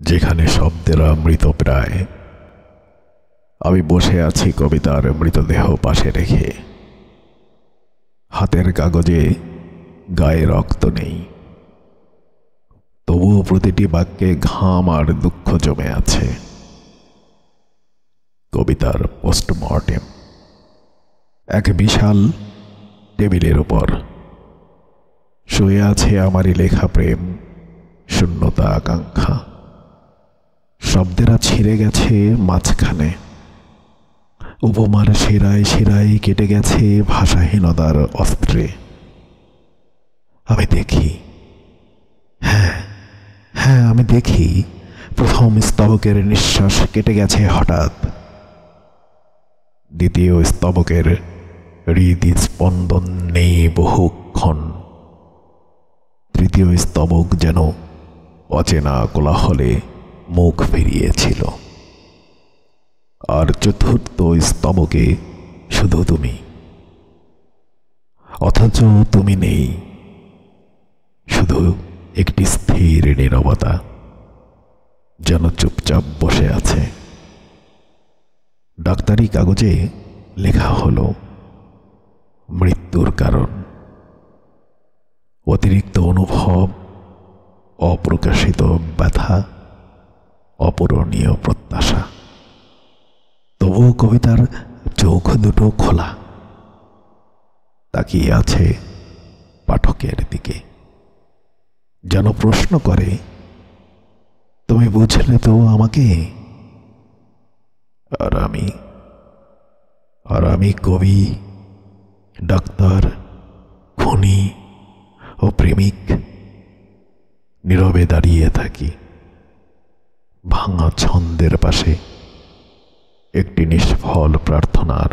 যেখানে শব্দেরা মৃতপ্রায়, আমি বসে আছি কবিতার মৃতদেহ পাশে রেখে। হাতের কাগজে গায়ে রক্ত নেই, তবুও প্রতিটি বাক্যে ঘাম আর দুঃখ জমে আছে। কবিতার পোস্টমর্টেম। এক বিশাল টেবিলের উপর শুয়ে আছে আমারই লেখা প্রেম, শূন্যতা, আকাঙ্ক্ষা। শব্দেরা ছিঁড়ে গেছে মাঝখানে, উপমার শিরায় শিরায় কেটে গেছে ভাষাহীনতার অস্ত্রে। আমি দেখি, হ্যাঁ হ্যাঁ, আমি দেখি প্রথম স্তবকের নিঃশ্বাস কেটে গেছে হঠাৎ। দ্বিতীয় স্তবকের হৃদস্পন্দন নেই বহুক্ষণ। তৃতীয় স্তবক যেন অচেনা কোলাহলে মুখ ফিরিয়েছিল। আর চতুর্থ স্তবকে শুধু তুমি, অথচ তুমি নেই, শুধু একটি স্থির নীরবতা যেন চুপচাপ বসে আছে। ডাক্তারি কাগজে লেখা হলো মৃত্যুর কারণ, অতিরিক্ত অনুভব, অপ্রকাশিত ব্যথা, অপূরণীয় প্রত্যাশা। তবুও কবিতার চোখ দুটো খোলা, তাকিয়ে আছে পাঠকের দিকে, যেন প্রশ্ন করে, তুমি বুঝলে তো আমাকে? আর আমি কবি, ডাক্তার, খুনি ও প্রেমিক নীরবে দাঁড়িয়ে থাকি ভাঙা ছন্দের পাশে একটি নিষ্ফল প্রার্থনার